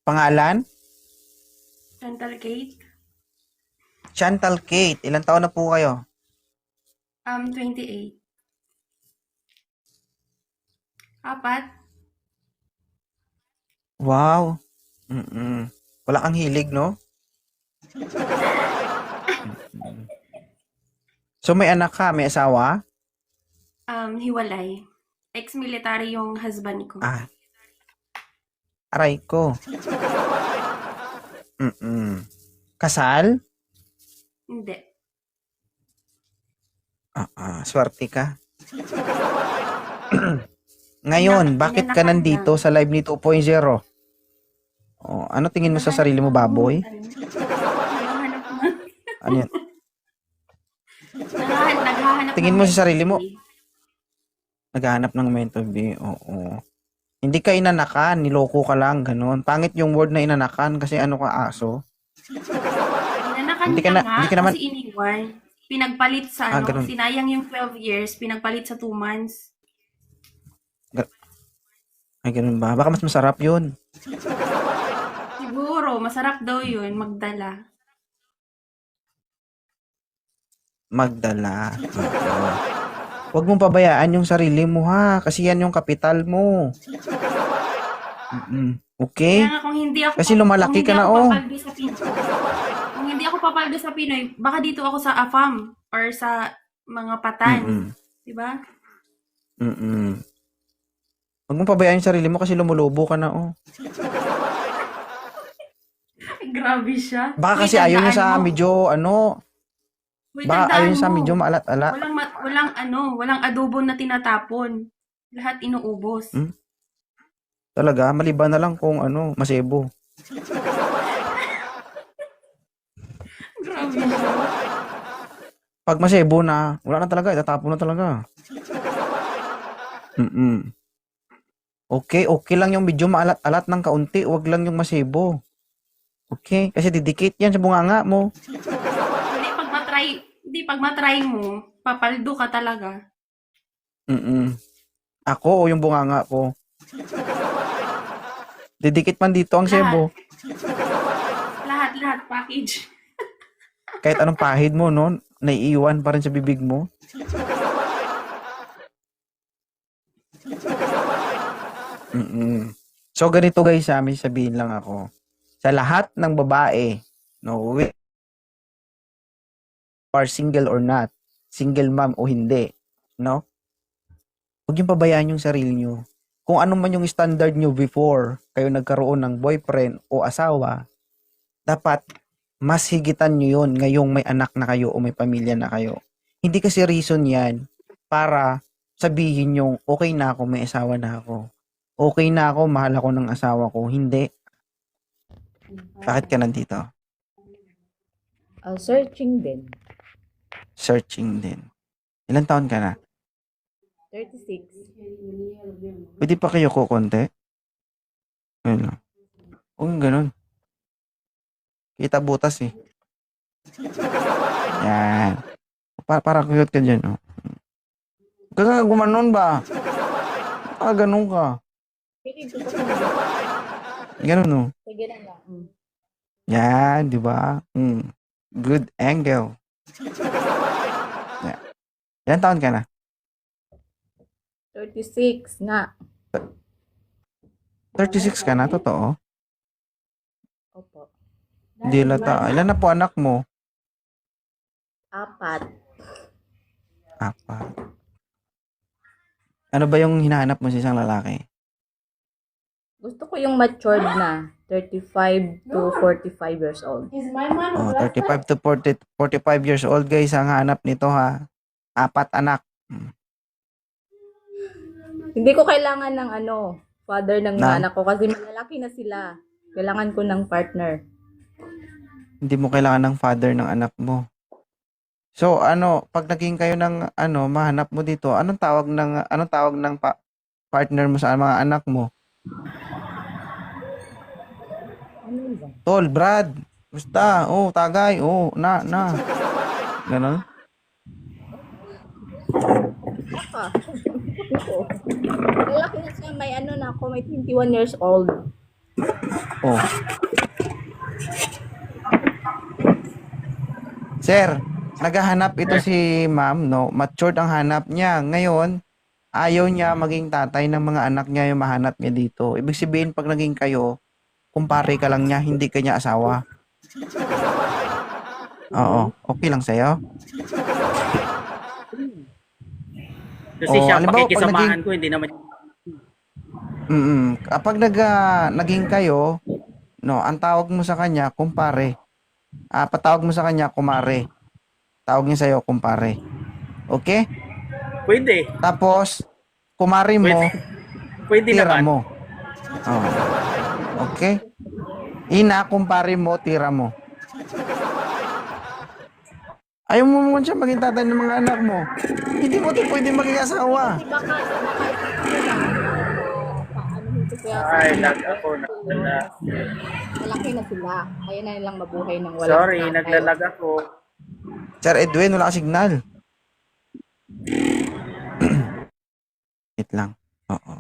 Pangalan? Chantal Kate. Chantal Kate. Ilang taon na po kayo? 28. Apat. Wow. Mm-mm. Wala kang hilig, no? Mm. So may anak ka, may asawa? Hiwalay. Ex-military yung husband ko. Ah, aray ko. Mm-mm. Kasal? Hindi. Swerte ka. Ngayon, bakit ka Inanakan nandito lang. sa live ni 2.0? Oh, ano tingin mo sa Naghahanap sarili mo, ng baboy? naghahanap ng Ano yan? naghahanap ng Tingin mo sa mentor sarili mo, B. naghahanap ng mentor B. Oo. Hindi ka inanakan, niloko ka lang, ganun. Pangit yung word na inanakan kasi ano ka, aso. Inanakan Hindi ka niya na, nga hindi ka naman, kasi iniwan. Pinagpalit sa ganun. sinayang yung 12 years, pinagpalit sa 2 months. Ga- Ay, ganun ba? Baka mas masarap yun. Siguro, masarap daw yun, magdala. Magdala. Oo. Huwag mong pabayaan yung sarili mo ha, kasi yan yung kapital mo. Kaya Okay? nga Kasi kung lumalaki hindi ka ako na, oh. papaldo sa Pinoy, kung hindi ako papaldo sa Pinoy, baka dito ako sa AFAM or sa mga patan, Mm-mm. 'di ba? Mm-mm. Huwag mong pabayaan yung sarili mo kasi lumulubo ka na, oh. Ay, grabe siya. Baka Hoy, kasi ayaw niya tandaan sa mo. medyo, ano, Hoy, baka ayaw tandaan niya sa mo. medyo maalat-ala. Walang adobo na tinatapon. Lahat inuubos. Hmm? Talaga, maliban na lang kung ano, masebo. Grabe siya. Pag masebo na, wala na talaga, itatapon na talaga. Mm. Okay, okay lang yung medyo maalat-alat ng kaunti, wag lang yung masebo. Okay, kasi didikit yan sa bunganga mo. Hindi pag matry, hindi pag matry mo, papaldo ka talaga. Mm. Ako o yung bunganga ko. Didikit man dito ang Lahat, sebo. lahat package. Kahit anong pahid mo, no, naiiwan pa rin sa bibig mo. Mm. So ganito guys, may sabihin lang ako. Sa lahat ng babae, no, we are single or not, single mom o hindi, no? Huwag yung pabayaan yung sarili nyo. Kung ano man yung standard nyo before kayo nagkaroon ng boyfriend o asawa, dapat mas higitan nyo yun ngayong may anak na kayo o may pamilya na kayo. Hindi kasi reason yan para sabihin yung okay na ako, may asawa na ako. Okay na ako, mahal ako ng asawa ko. Hindi. Bakit ka nandito? Searching din. Searching din. Ilan taon ka na? 36. Pwede pa kayo ko konti? Ayun lang. Huwag yung ganun. Kita butas eh. Yan. Para cute ka dyan, oh. Kaya gumanon ba? Ganun ka. Pinig ko pa. Ganun, no? Sige na nga. Yan, di ba? Good angle. Yan. Ilan taon ka na? 36 nga. 36 ka na? Totoo? Opo. Hindi lata. Ilan na po anak mo? 4. 4. Ano ba yung hinahanap mo sa isang lalaki? Gusto ko yung matured na. 35 to 45 years old. Oh, 35 to 45 years old guys ang hanap nito ha. 4 anak. Hindi ko kailangan ng father ng mga Na? anak ko kasi malalaki na sila. Kailangan ko ng partner. Hindi mo kailangan ng father ng anak mo. So pag naging kayo ng mahanap mo dito, anong tawag ng partner mo sa mga anak mo? Ano ba? Tol, Brad. Gusta? Oh, tagay. Oh, na. Ganon? Lalaki na siya, may may 21 years old. Oh. Sir, naghahanap ito si ma'am, no? Matured ang hanap niya. Ngayon, ayaw niya maging tatay ng mga anak niya yung mahanap niya dito. Ibig sabihin, pag naging kayo, kumpare ka lang niya, hindi ka niya asawa. Oo. Okay lang sa'yo? Kasi Oo, siya, halimbawa, pag pakikisamahan naging- ko, hindi naman. Kapag naging kayo, no, ang tawag mo sa kanya, kumpare. Patawag mo sa kanya, kumare. Tawag niya sa'yo, kumpare. Okay? Pwede. Tapos, kumare mo, Pwede tira naman. mo. Oh. Okay? Ina, kumpare mo, tira mo. Ayaw mo naman siya maging tatay ng mga anak mo. Hindi mo ito pwede maging asawa. Paano ko kaya Ay, lag ako. malaki na sila. Kaya na nilang mabuhay ng walang Sorry, tatay. naglalag ako. Sir Edwin, wala ka signal. Wait lang. Oo.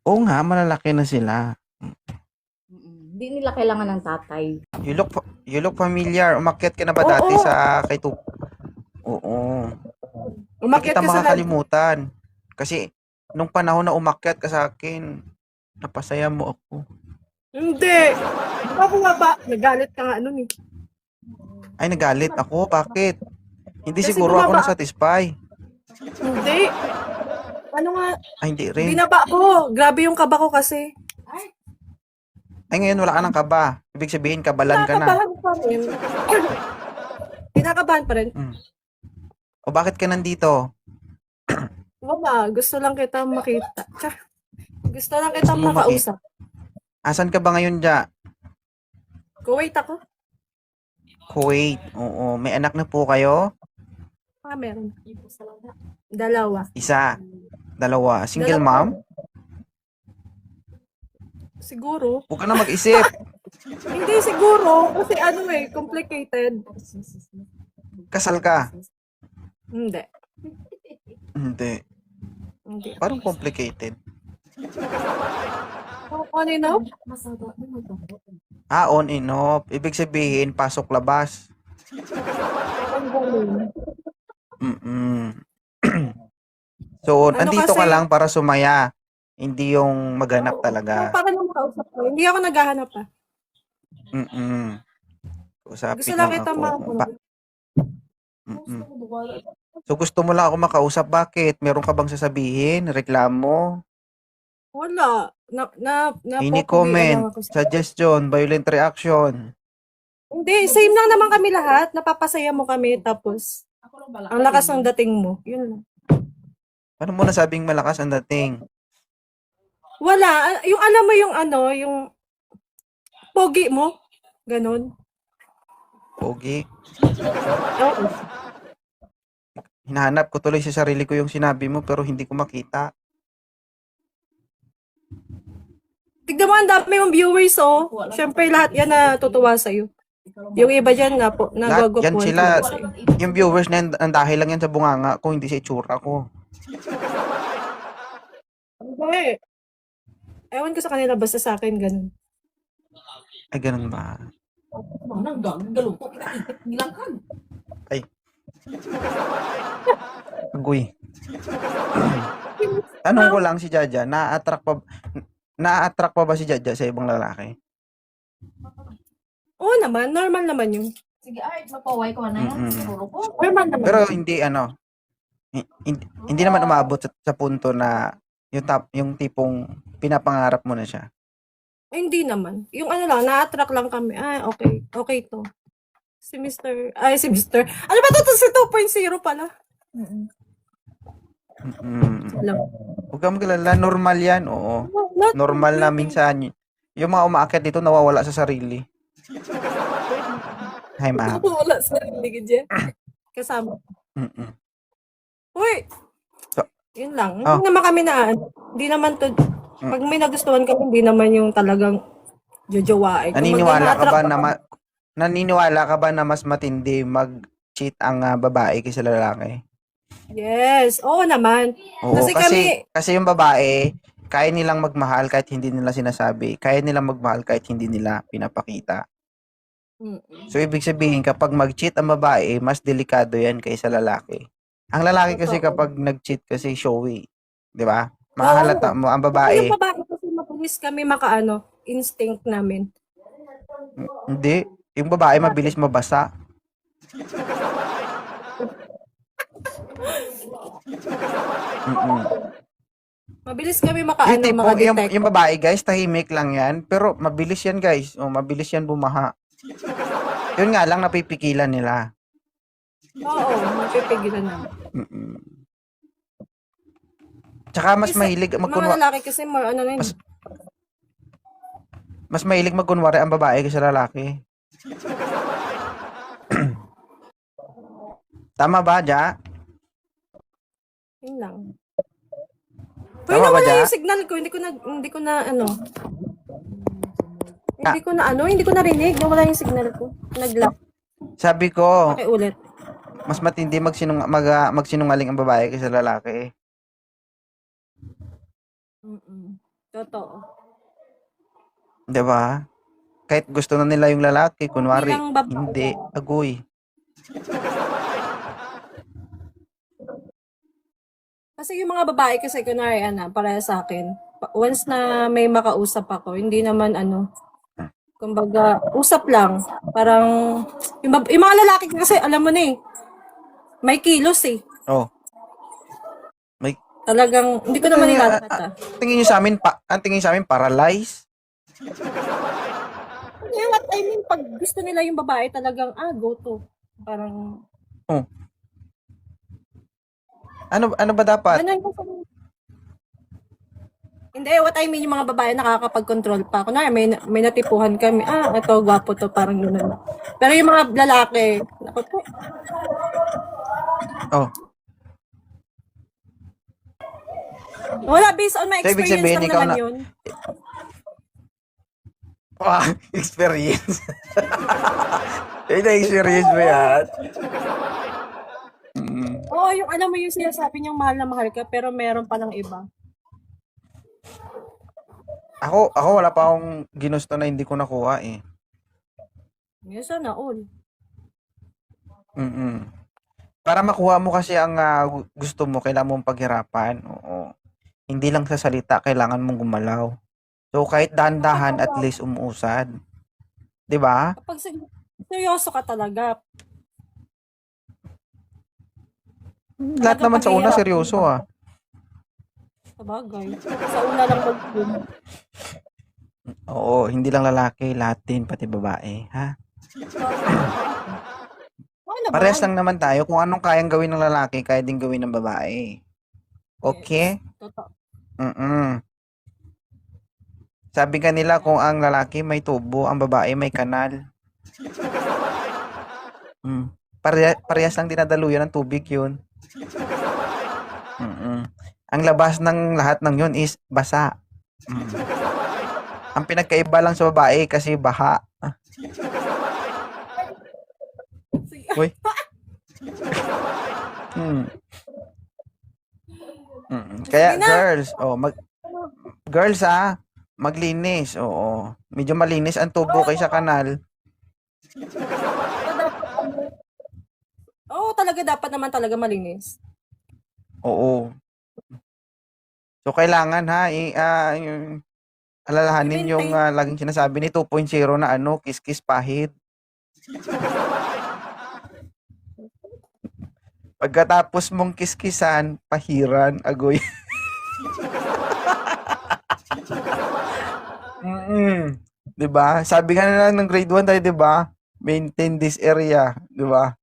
Oo nga, malalaki na sila. Hindi nila kailangan ng tatay. You look familiar. Umakyat ka na ba dati sa kay Tup? Oo. Hindi Umakyat kita ka sa makakalimutan. Kasi nung panahon na umakyat ka sa akin, napasaya mo ako. Hindi. Ako nga ba? Nagalit ka nga nun eh. Ay, nagalit ako. Bakit? Hindi Kasi siguro ako bumaba- na-satisfy. Hindi. Ano nga? Ay, hindi rin. Binaba ko. Grabe yung kaba ko kasi. Ay, ngayon wala ka ng kaba. Ibig sabihin, kabalan ka na. Kinakabahan pa rin. Kinakabahan pa rin. O bakit ka nandito? Wala. Gusto lang kita makita. Tsaka, gusto lang kita Gusto mo makausap. Asan ka ba ngayon, Ja? Kuwait ako. Kuwait. Oo. May anak na po kayo? Meron. Dalawa. Isa. Dalawa. Single mom? Siguro. Huwag ka na mag-isip. Hindi siguro. Kasi ano complicated. Kasal ka? Hindi. Hindi. Hindi. Parang complicated. Ano yun now? On and off. Ibig sabihin, pasok-labas. Mm-mm. So, Ano andito ka kasi- lang para sumaya. Hindi yung maghanap talaga. Para lang makausap ko. Hindi ako naghahanap pa. Mm-mm. Usapin Gusto lang lang kita ako. makausap. Mm-mm. So, gusto mo lang ako makausap. Bakit? Meron ka bang sasabihin? Reklamo? Wala. Any Napopogian comment? lang ako sa- Suggestion? Violent reaction? Hindi, same lang naman kami lahat. Napapasaya mo kami, tapos ang lakas ng dating mo. Yun lang. Paano mo nasabing malakas ang dating? Wala. Yung alam mo yung yung pogi mo. Ganon. Pogi? Oo. Hinahanap ko tuloy sa sarili ko yung sinabi mo pero hindi ko makita. Tignan mo, ang dami yung viewers, oh. Siyempre, lahat yan natutuwa sa'yo. Yung iba dyan, Lahat nagwago yan po. sila. Yung viewers na yan, ang dahil lang yan sa bunganga ko, hindi sa itsura ko. Hindi. Ewan ko sa kanila, basta sa akin, ganun. Ay, ganun ba? Ay. Agoy. Tanong ko lang si Jaja, na-attract pa ba si Jaja sa ibang lalaki? Oo naman, normal naman yun. Sige, Art, mapaway ko na yan. Mm-mm. Siguro ko. Normal naman. Pero hindi hindi naman umabot sa punto na yung tipong pinapangarap mo na siya. Ay, hindi naman. Yung lang, na-attract lang kami. Okay. Okay to. Si Mr. Ano ba to? Si 2.0 pala. Mm. Alam. Huwag kang magalala, normal yan, oo. Normal na minsan. Yung mga umaakyat dito nawawala sa sarili. Hi, ma'am. Wala sa rinig dyan. Kasama. Mm-mm. Uy! So- Yun lang. Oh. Hindi naman kami hindi naman to, pag may nagustuhan kami, hindi naman yung talagang jojowain. Naniniwala ka ba na mas matindi mag-cheat ang babae kaysa lalaki? Yes. Oo naman. Oo, Kasi kasi yung babae, kaya nilang magmahal kahit hindi nila sinasabi. Kaya nilang magmahal kahit hindi nila pinapakita. Mm-mm. So, ibig sabihin, kapag mag-cheat ang babae, mas delikado yan kaysa lalaki. Ang lalaki kasi Totoo. kapag nag-cheat kasi showy. Di ba? Oo. Mahalata mo. Ang Yung babae, babae kasi mabilis kami instinct namin. hindi. Yung babae, mabilis mabasa. Mm-mm. Mabilis kami Yung tipo, yung maka-detect. babae, guys, tahimik lang yan. Pero mabilis yan, guys. O, mabilis yan bumaha. Yun nga lang, napipigilan nila. Oo, napipigilan namin. Mm-mm. Tsaka mas Kasi mahilig mga lalaki kasi more ano na yun. mas mahilig magkunwari ang babae kaysa lalaki. Tama ba, Ja? Yun lang. Tama Uy, ba, nawala Ja? yung signal ko. Hindi ko na hindi ko narinig. Nawala yung signal ko. Nag-lock. Sabi ko, Pakiulit. mas matindi magsinungaling ang babae kaysa lalaki. Totoo. 'Di ba? Kahit gusto na nila yung lalaki, kunwari, Bilang babae. hindi, agoy. Kasi yung mga babae kasi kunwari para sa akin, once na may makausap ako, hindi naman kumbaga, usap lang. Parang, yung mga lalaki kasi, alam mo na may kilos Oh. May Talagang, hindi ko naman nilalata. tingin niyo sa amin ang tingin sa amin paralyzed. Kaya what I mean, pag gusto nila yung babae, talagang, go to. Parang, Oh. Ano ba dapat? ganun yung hindi, what I mean, yung mga babae nakakapag-control pa. Kunwari, may natipuhan kami, ito, gwapo to, parang gano'n. Pero yung mga lalaki, naku po, Oh. wala, based on my So, ibig experience sabihin, lang ikaw naman na- yun. Experience. Experience mo yan. Oo, yung alam mo yung sinasabi niyang mahal na mahal ka, pero meron pa ng iba. Ako wala pa akong ginusto na hindi ko nakuha eh. Yes, sana all. Mm. Para makuha mo kasi ang gusto mo, kailangan mong paghirapan. Oo. Hindi lang sa salita, kailangan mong gumalaw. So, kahit dahan-dahan, at least umuusad. 'Di ba? Kapag seryoso ka talaga, Lahat naman sa una, paghihirap. seryoso ah. Sabagay. Sa una lang mag-boom. Oo, hindi lang lalaki, lahat din, pati babae. Ha? Okay naman. Parehas lang naman tayo. Kung anong kayang gawin ng lalaki, kaya din gawin ng babae. Okay? Totoo. Sabi ka nila kung ang lalaki may tubo, ang babae may kanal. Parehas lang dinadaluyan ng tubig yun. Ang labas ng lahat ng yun is basa. Ang pinagkaiba lang sa babae kasi baha. Uy. Kaya Sige na. girls, girls maglinis. Oo. Medyo malinis ang tubo kaysa kanal. Oo, talaga dapat naman talaga malinis. Oo. So kailangan yung alalahanin yung laging sinasabi ni 2.0 na kiss-kiss pahid. Pagkatapos mong kiss-kissan, pahiran, agoy. Diba? Sabi nga na ng grade 1 tayo, diba? Maintain this area, diba?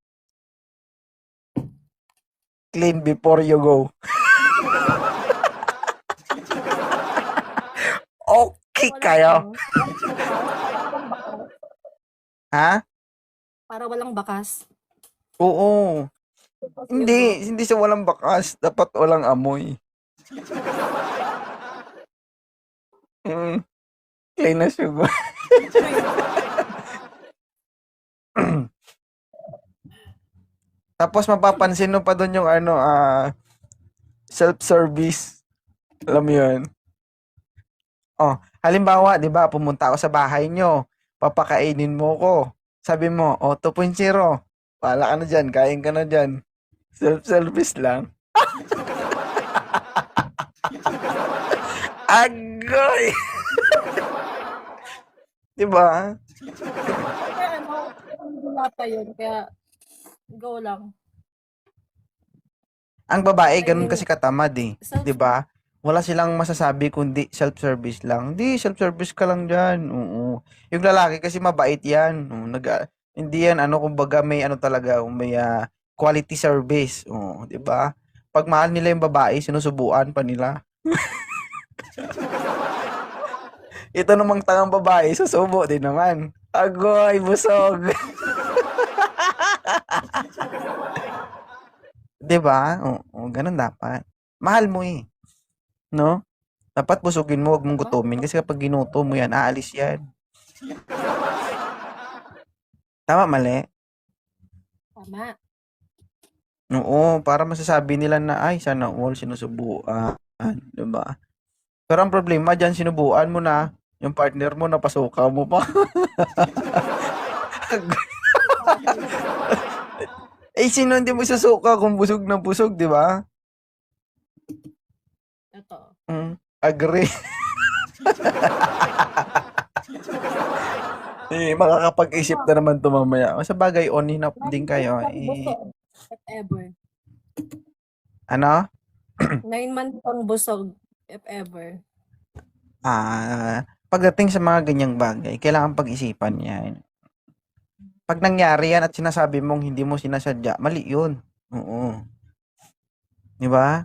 Clean before you go. Okay kayo. Ha? Para walang bakas. Oo. Hindi sa walang bakas, dapat walang amoy. Clean na sugar. Tapos mapapansin mo pa doon yung self-service. Alam mo yun? Oh, halimbawa, 'di ba, pumunta ako sa bahay nyo, papakainin mo ko. Sabi mo, oh, 2.0. Wala ka na dyan, kain ka na dyan. Self-service lang. Agoy! 'Di ba? Kaya ano, wala pa yun. Kaya, go lang. Ang babae, I ganun mean, kasi katamad eh. self, 'Di ba? Wala silang masasabi kundi self-service lang. Hindi, self-service ka lang dyan. Oo. Yung lalaki kasi mabait yan. Oo, hindi yan, ano, kumbaga may ano talaga, may quality service. Oo, 'di ba? Pag mahal nila yung babae, sinusubuan pa nila. Ito namang tangang babae, susubo din naman. Agoy, busog. 'Di ba? Oo, ganun dapat. Mahal mo eh, no? Dapat busugin mo, 'wag mong tama, gutumin kasi kapag ginutom mo yan, aalis yan. Tama, mali? tama. Oo, para masasabi nila na, ay, sana all sinusubuan. 'Di ba? Pero ang problema diyan, sinubuan mo na, yung partner mo napasuka mo pa. Eh, sino hindi mo susuka kung busog na busog, 'di ba? Totoo. Agree. Makakapag-isip na naman 'to mamaya. Sa bagay, on and off din kayo. Pang busog, if ever. Ano? 9 months pang busog, if ever. Pagdating sa mga ganyang bagay, kailangan pag-isipan yan. Pag nangyari yan at sinasabi mong hindi mo sinasadya, mali yun. Oo. Di ba?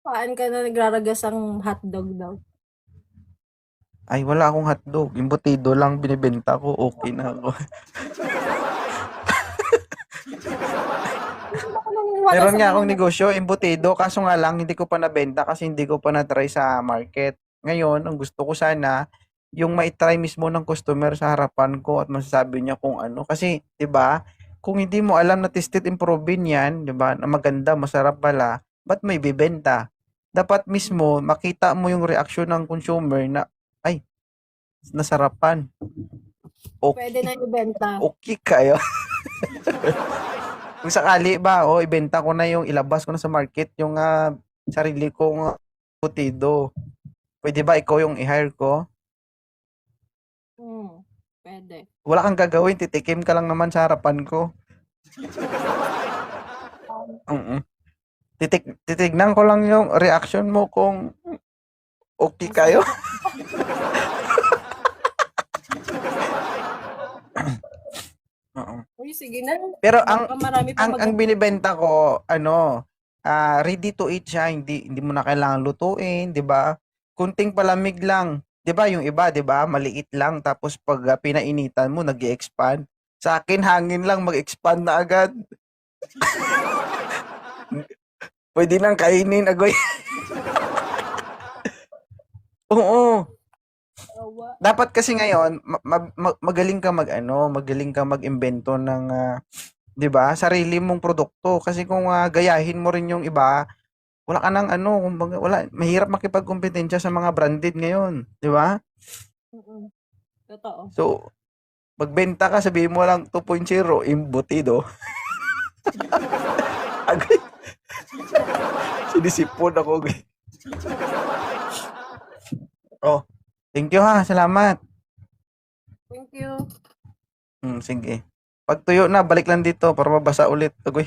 Paan ka na nagraragas ang hotdog daw? Ay, wala akong hotdog. Embutido lang binibenta ko. Okay na ako. Meron nga akong negosyo, embutido. Kaso nga lang, hindi ko pa nabenta kasi hindi ko pa na-try sa market. Ngayon, ang gusto ko sana, yung mai-try mismo ng customer sa harapan ko at masasabi niya kung ano. Kasi, 'di ba? Kung hindi mo alam na tested and proven 'yan, 'di ba? Na maganda, masarap pala, ba't may bibenta? Dapat mismo makita mo yung reaksyon ng consumer na ay, nasarapan. Pwede na Okay, ibenta. okay kayo. Kung sakali ba, ibenta ko na yung ilabas ko na sa market yung sarili kong embutido. Pwede ba ikaw yung i-hire ko? Pwede. Wala kang gagawin, titikim ka lang naman sa harapan ko. Mm. Titignan ko lang yung reaction mo kung okay kayo. Oo. Uy, sige na. Pero Baka marami pa ang binibenta ko, ano, ready to eat siya, hindi mo na kailangan lutuin, 'di ba? Kunting palamig lang. 'Di ba yung iba, 'di ba? Maliit lang tapos pag pinainitan mo, nag-e-expand. Sa akin, hangin lang mag-expand na agad. Pwede nang kainin, agoy. Oo. Awa. Dapat kasi ngayon, magaling ka magaling ka mag-imbento ng 'di ba? Sarili mong produkto kasi kung gayahin mo rin yung iba, wala ka nang kumbaga wala, mahirap makipagkompetensya sa mga branded ngayon, 'di ba? Totoo. So, magbenta ka, sabihin mo lang 2.0 embutido. Agay. Sinisipon ako. Oh, thank you ha. Salamat. Thank you. Sige. Pag tuyo na, balik lang dito para mabasa ulit. Agoy.